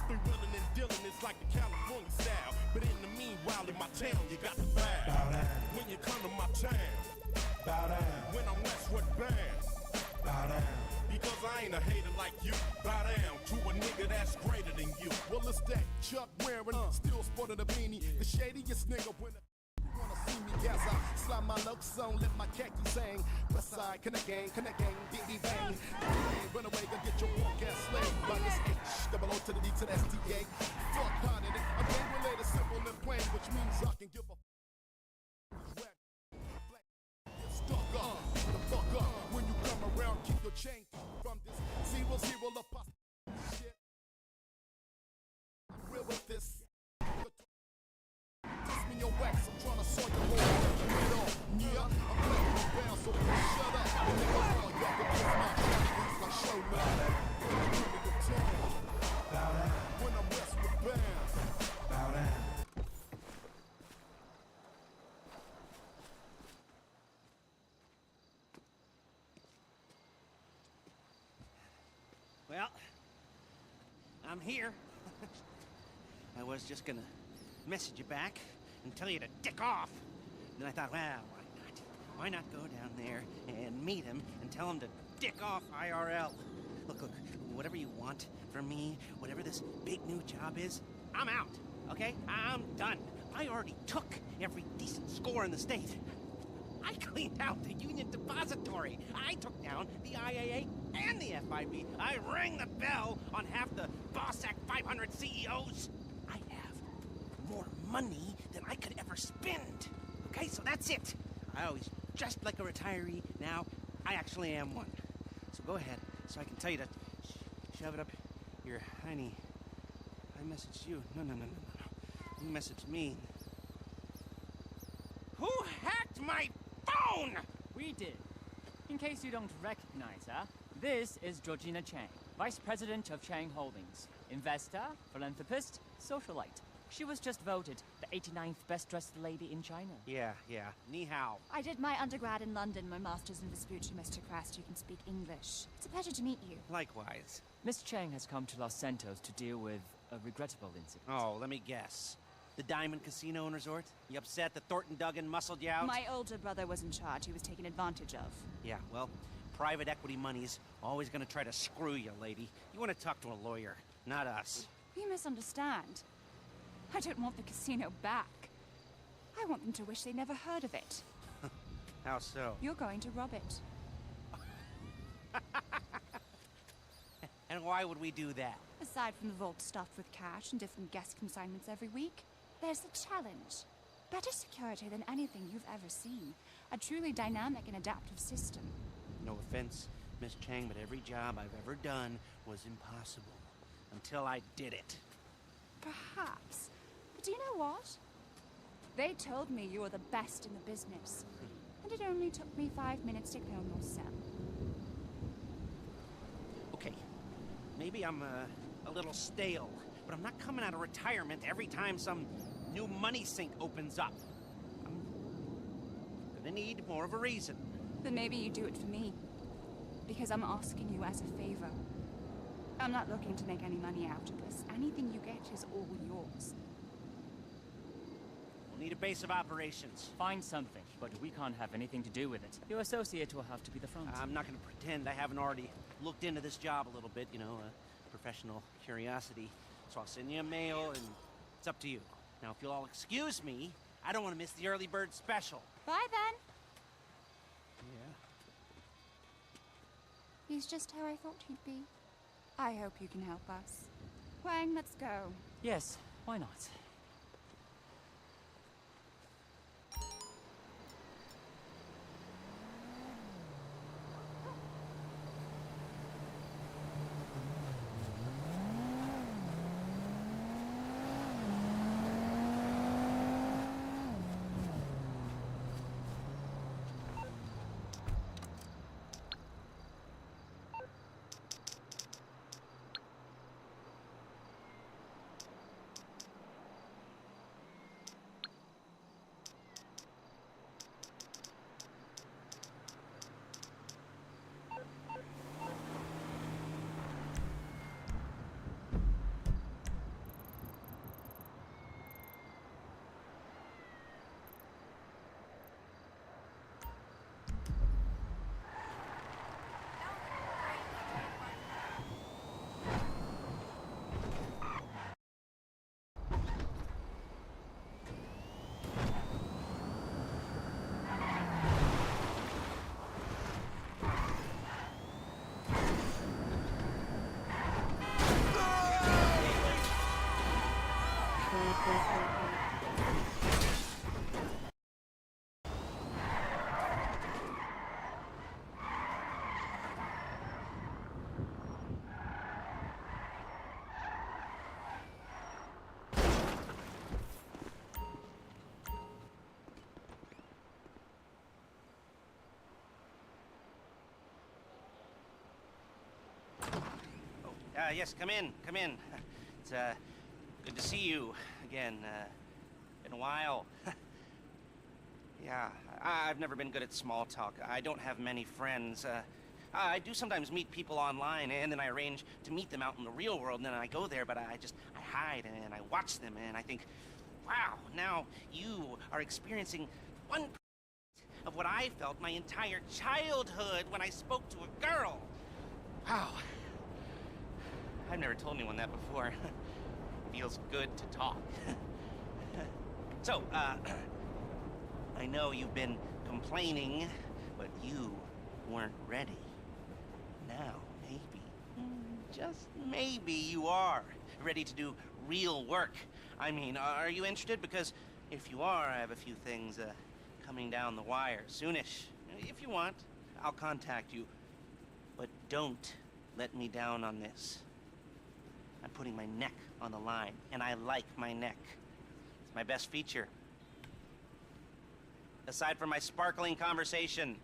Been willing and dealing, it's like the California style. But in the meanwhile, in my town, you got to bow down. When you come to my town, bow down. When I'm westward bound, bow down. Because I ain't a hater like you, bow down to a nigga that's greater than you. Well, it's that Chuck wearing, still sporting a beanie. The shadiest nigga when wanna see me as I slide my looks on, let my khaki sang. West side, connect gang, biggie bang. Run away, go get your walk ass slave. By this H, double O to the D to the STA. Fuck hard in it, I'm game related, simple and plain, which means I can give a stuck up, the fuck up. When you come around, keep your chain from this 0-0 up shit. Real with this. Test me your wax, I'm trying to sort your whole shit off. Yeah, I'm playing around, so shut up. And nigga, all y'all can kiss my shit. Like show me. When I'm westward bound, bow down. Well, I'm here. I was just gonna message you back and tell you to dick off. And then I thought, well, why not? Why not go down there and meet him and tell him to dick off IRL? Look, whatever you want from me, whatever this big new job is, I'm out, okay? I'm done. I already took every decent score in the state. I cleaned out the Union Depository. I took down the IAA and the FIB. I rang the bell on half the Boss Act 500 CEOs. I have more money than I could ever spend. Okay, so that's it. I always dressed like a retiree. Now, I actually am one. So go ahead, so I can tell you to shove it up your hiney. I messaged you. No. You messaged me. Who hacked my phone? We did. In case you don't recognize her, this is Georgina Chang, Vice President of Chang Holdings. Investor, philanthropist, socialite. She was just voted the 89th best-dressed lady in China. Yeah. Ni hao. I did my undergrad in London, my master's in Vespucci, Mr. Crest. You can speak English. It's a pleasure to meet you. Likewise. Miss Chang has come to Los Santos to deal with a regrettable incident. Oh, let me guess. The Diamond Casino and Resort? You upset that Thornton Duggan muscled you out? My older brother was in charge. He was taken advantage of. Yeah, well, private equity money's always gonna try to screw you, lady. You wanna talk to a lawyer, not us. You misunderstand. I don't want the casino back. I want them to wish they never heard of it. How so? You're going to rob it. And why would we do that? Aside from the vault stuffed with cash and different guest consignments every week, there's the challenge. Better security than anything you've ever seen. A truly dynamic and adaptive system. No offense, Miss Chang, but every job I've ever done was impossible. Until I did it. Perhaps. But do you know what? They told me you were the best in the business. And it only took me 5 minutes to clone your cell. Okay, maybe I'm a little stale, but I'm not coming out of retirement every time some new money sink opens up. I'm gonna need more of a reason. Then maybe you do it for me. Because I'm asking you as a favor. I'm not looking to make any money out of this. Anything you get is all yours. We'll need a base of operations. Find something, but we can't have anything to do with it. Your associate will have to be the front. I'm not gonna pretend I haven't already looked into this job a little bit, you know, professional curiosity. So I'll send you a mail, and it's up to you. Now, if you'll all excuse me, I don't want to miss the early bird special. Bye then. Yeah? He's just how I thought he'd be. I hope you can help us. Wang, let's go. Yes, why not? Yes, come in, come in. It's, good to see you again, in a while. Yeah, I've never been good at small talk. I don't have many friends. I do sometimes meet people online, and then I arrange to meet them out in the real world, and then I go there, but I hide, and I watch them, and I think, wow, now you are experiencing one of what I felt my entire childhood when I spoke to a girl. Wow. I've never told anyone that before. Feels good to talk. So, I know you've been complaining, but you weren't ready. Now, maybe, just maybe you are ready to do real work. I mean, are you interested? Because if you are, I have a few things coming down the wire soonish. If you want, I'll contact you. But don't let me down on this. I'm putting my neck on the line, and I like my neck. It's my best feature. Aside from my sparkling conversation.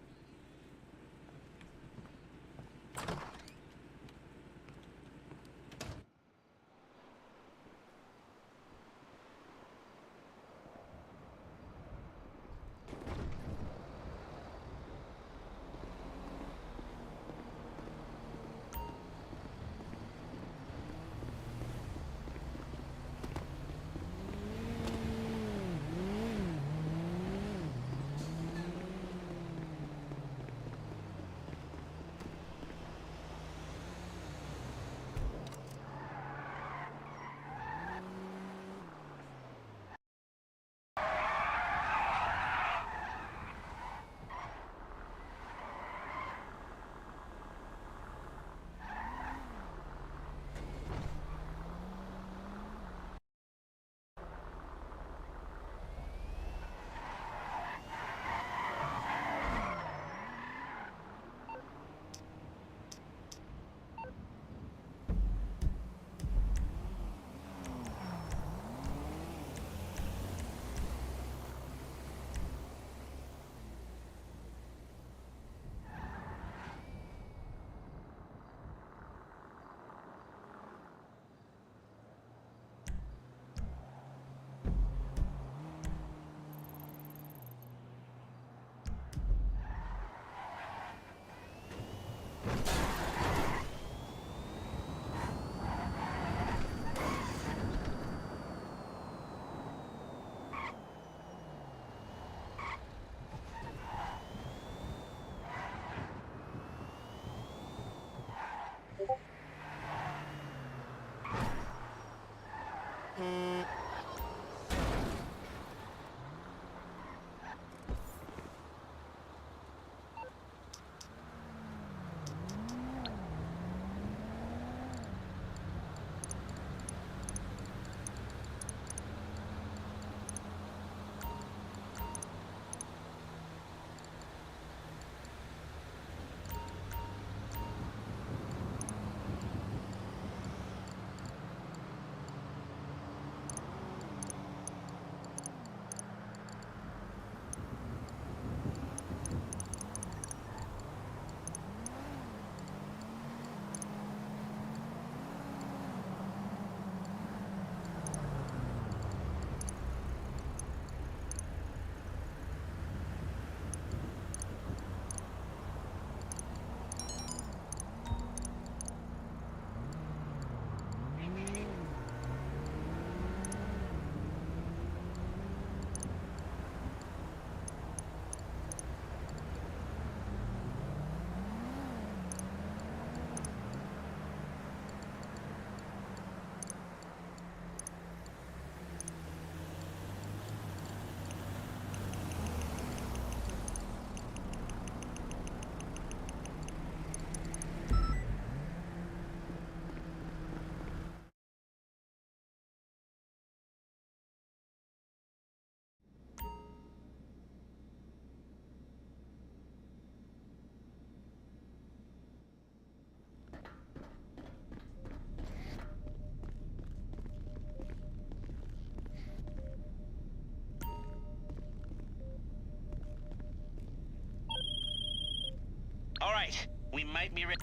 All right, we might be ready.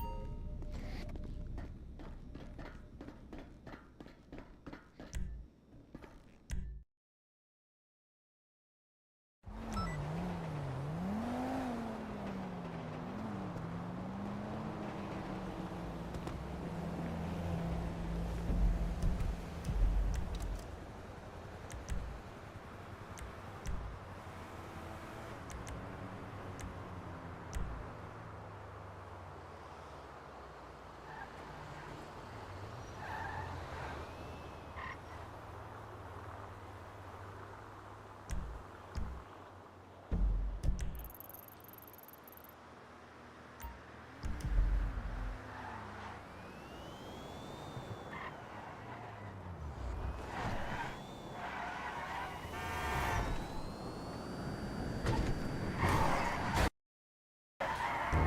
Can't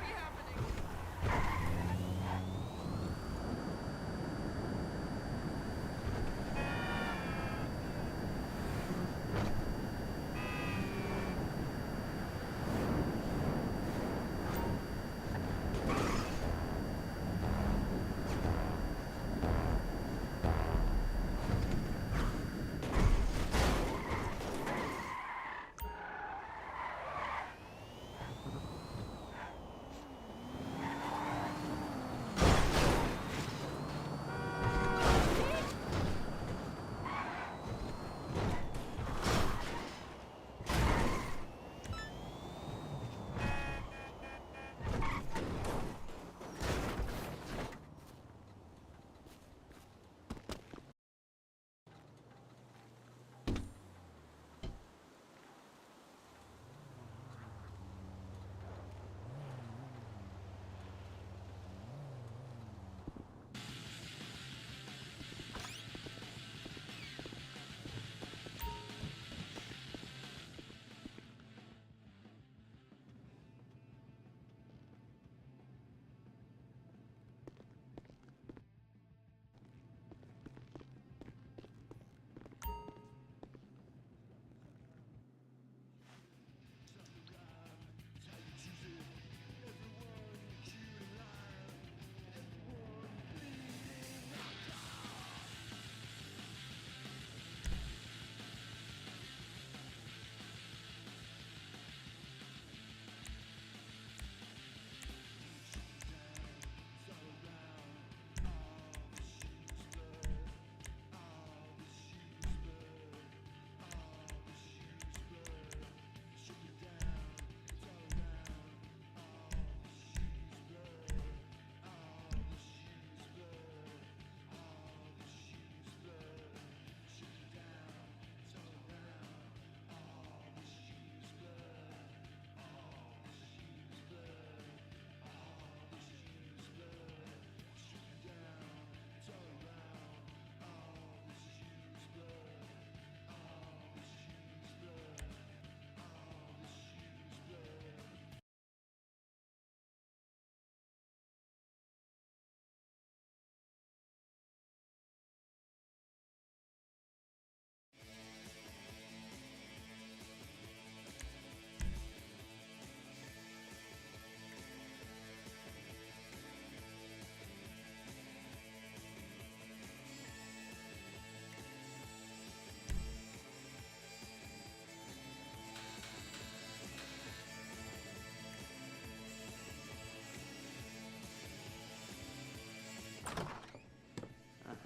be happening.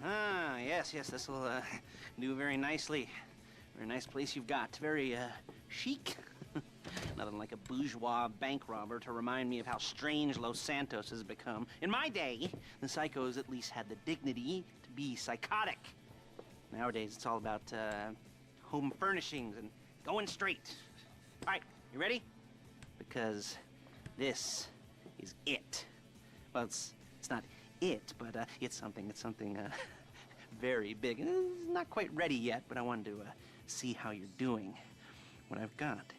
Ah, yes, this will do very nicely. Very nice place you've got. Very chic. Nothing like a bourgeois bank robber to remind me of how strange Los Santos has become. In my day, the psychos at least had the dignity to be psychotic. Nowadays, it's all about home furnishings and going straight. All right, you ready? Because this is it. Well, it's not it, but it's something very big. It's not quite ready yet, but I wanted to see how you're doing. What I've got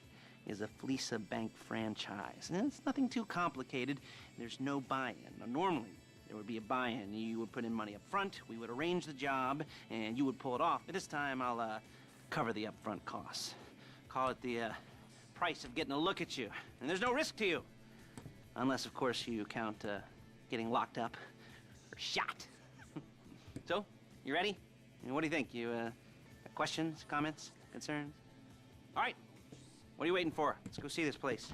is a Fleesa Bank franchise. And it's nothing too complicated. There's no buy-in. Now, normally, there would be a buy-in. You would put in money up front, we would arrange the job, and you would pull it off. But this time, I'll cover the upfront costs. Call it the price of getting a look at you. And there's no risk to you. Unless, of course, you count getting locked up or shot. So, you ready? And what do you think? You got questions, comments, concerns? All right. What are you waiting for? Let's go see this place.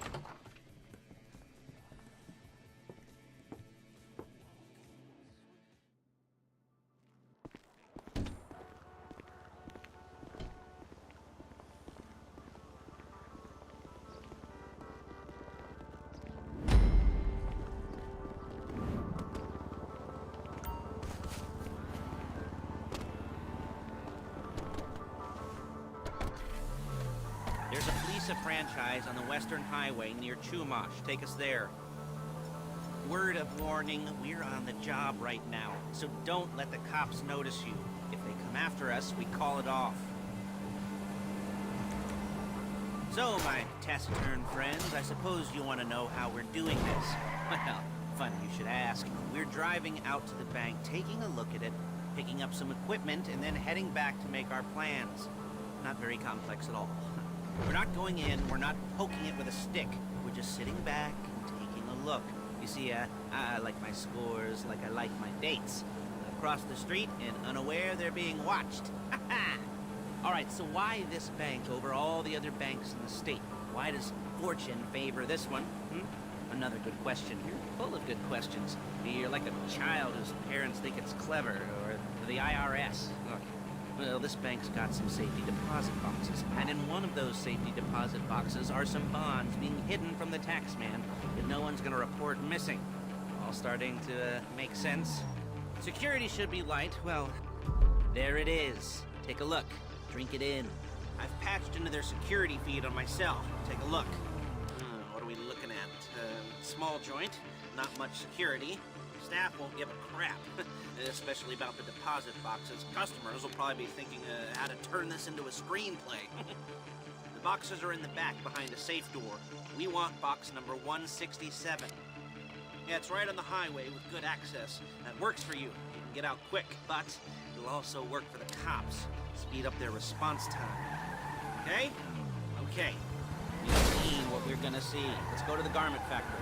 There's a Fleesa franchise on the Western Highway near Chumash. Take us there. Word of warning, we're on the job right now, so don't let the cops notice you. If they come after us, we call it off. So, my taciturn friends, I suppose you want to know how we're doing this. Well, funny you should ask. We're driving out to the bank, taking a look at it, picking up some equipment, and then heading back to make our plans. Not very complex at all. We're not going in, we're not poking it with a stick. We're just sitting back and taking a look. You see, I like my scores like I like my dates. Across the street and unaware they're being watched. All right, so why this bank over all the other banks in the state? Why does fortune favor this one? Another good question. You're full of good questions. You're like a child whose parents think it's clever, or the IRS. Look, well, this bank's got some safety deposit boxes, and in one of those safety deposit boxes are some bonds being hidden from the tax man that no one's gonna report missing. All starting to make sense? Security should be light. Well, there it is. Take a look. Drink it in. I've patched into their security feed on myself. Take a look. What are we looking at? Small joint, not much security. Staff won't give a crap, especially about the deposit boxes. Customers will probably be thinking how to turn this into a screenplay. The boxes are in the back behind a safe door. We want box number 167. Yeah, it's right on the highway with good access. That works for you. You can get out quick, but it'll also work for the cops. Speed up their response time. Okay? Okay. You've seen what we're gonna see. Let's go to the garment factory.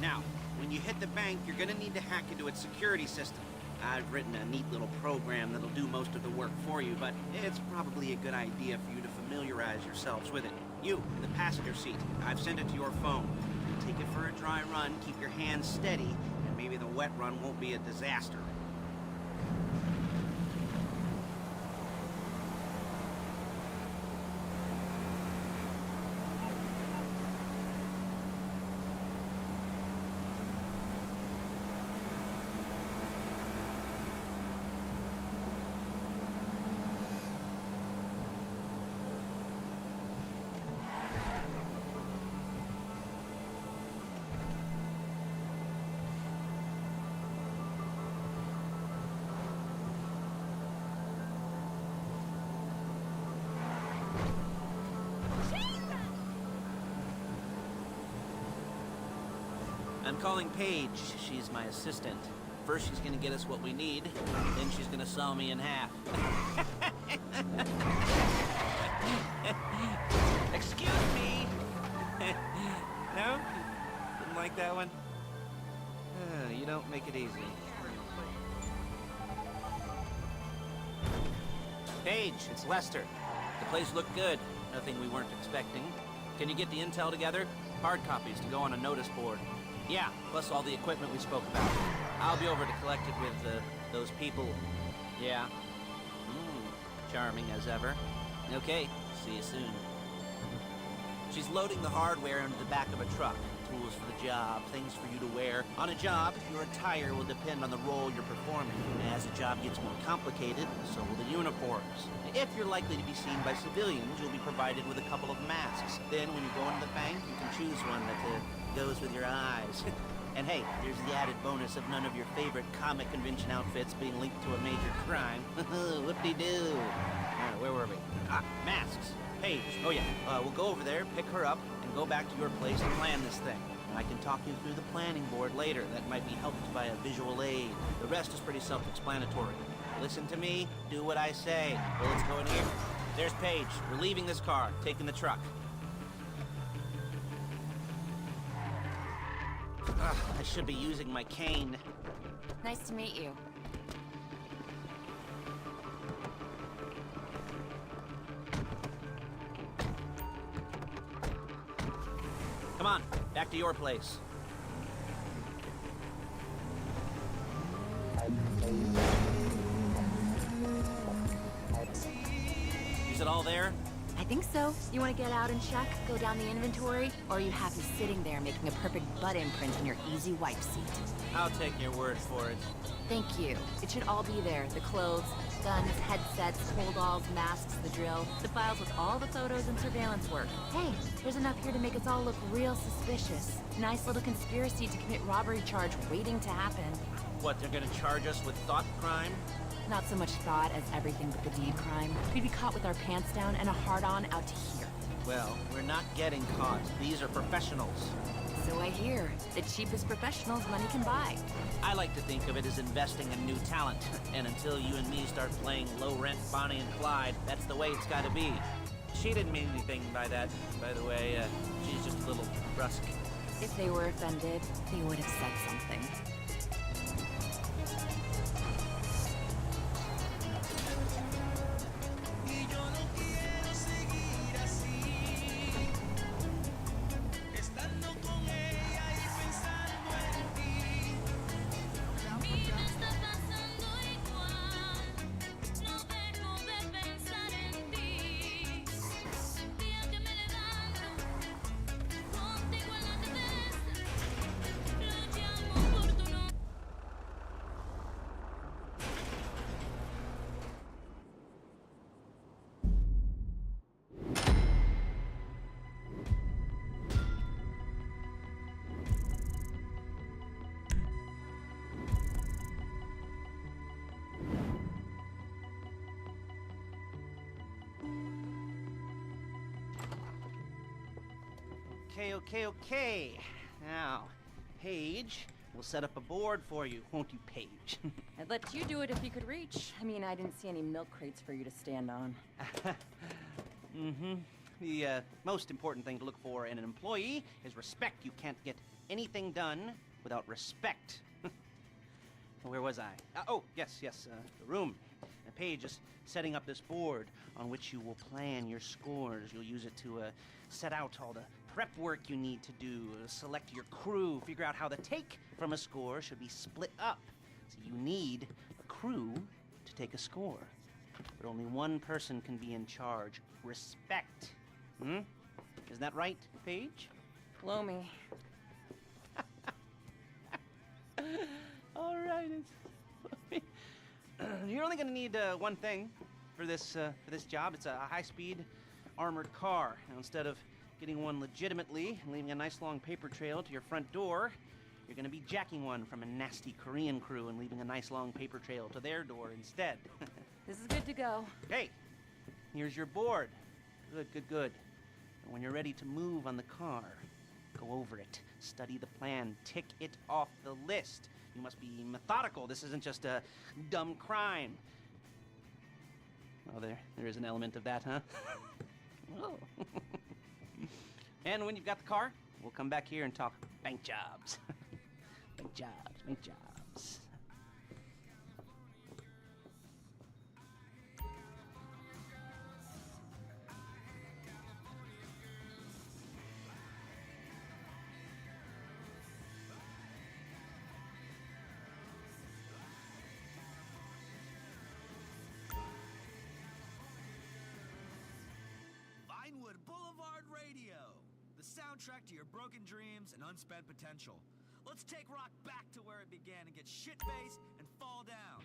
Now, when you hit the bank, you're gonna need to hack into its security system. I've written a neat little program that'll do most of the work for you, but it's probably a good idea for you to familiarize yourselves with it. You, in the passenger seat, I've sent it to your phone. Take it for a dry run, keep your hands steady, and maybe the wet run won't be a disaster. I'm calling Paige. She's my assistant. First, she's gonna get us what we need, then she's gonna saw me in half. Excuse me! No? Didn't like that one? You don't make it easy. Paige, it's Lester. The place looked good. Nothing we weren't expecting. Can you get the intel together? Hard copies to go on a notice board. Yeah, plus all the equipment we spoke about. I'll be over to collect it with those people. Yeah. Charming as ever. Okay, see you soon. She's loading the hardware into the back of a truck. Tools for the job, things for you to wear. On a job, your attire will depend on the role you're performing. As the job gets more complicated, so will the uniforms. If you're likely to be seen by civilians, you'll be provided with a couple of masks. Then when you go into the bank, you can choose one that goes with your eyes. And hey, there's the added bonus of none of your favorite comic convention outfits being linked to a major crime. Whoop-de-doo. Where were we? Masks. Paige. Oh yeah, we'll go over there, pick her up, and go back to your place to plan this thing. And I can talk you through the planning board later. That might be helped by a visual aid. The rest is pretty self-explanatory. Listen to me, do what I say. Well, let's go in here. There's Paige. We're leaving this car, taking the truck. I should be using my cane. Nice to meet you. Come on, back to your place. Is it all there? I think so. You want to get out and check, go down the inventory, or are you happy sitting there making a perfect butt imprint in your easy wipe seat? I'll take your word for it. Thank you. It should all be there. The clothes, guns, headsets, holdalls, masks, the drill, the files with all the photos and surveillance work. Hey, there's enough here to make us all look real suspicious. Nice little conspiracy to commit robbery charge waiting to happen. What, they're gonna charge us with thought crime? Not so much thought as everything but the deed crime. We'd be caught with our pants down and a hard-on out to here. Well, we're not getting caught. These are professionals. So I hear. The cheapest professionals money can buy. I like to think of it as investing in new talent. And until you and me start playing low-rent Bonnie and Clyde, that's the way it's gotta be. She didn't mean anything by that, by the way. She's just a little brusque. If they were offended, they would have said something. Okay. Now, Paige, we'll set up a board for you, won't you, Paige? I'd let you do it if you could reach. I mean, I didn't see any milk crates for you to stand on. The most important thing to look for in an employee is respect. You can't get anything done without respect. Where was I? Yes, the room. Paige is setting up this board on which you will plan your scores. You'll use it to set out all the prep work you need to do, select your crew, figure out how the take from a score should be split up. So you need a crew to take a score. But only one person can be in charge. Respect. Isn't that right, Paige? Blow me. All right. You're only going to need one thing for this job. It's a high-speed armored car. Now, instead of getting one legitimately and leaving a nice long paper trail to your front door, you're going to be jacking one from a nasty Korean crew and leaving a nice long paper trail to their door instead. This is good to go. Hey, here's your board. Good. And when you're ready to move on the car, go over it, study the plan, tick it off the list. You must be methodical. This isn't just a dumb crime. Oh, there is an element of that, huh? Oh. And when you've got the car, we'll come back here and talk bank jobs. Bank jobs. Vinewood Boulevard Radio, the soundtrack to your broken dreams and unspent potential. Let's take rock back to where it began and get shit-faced and fall down.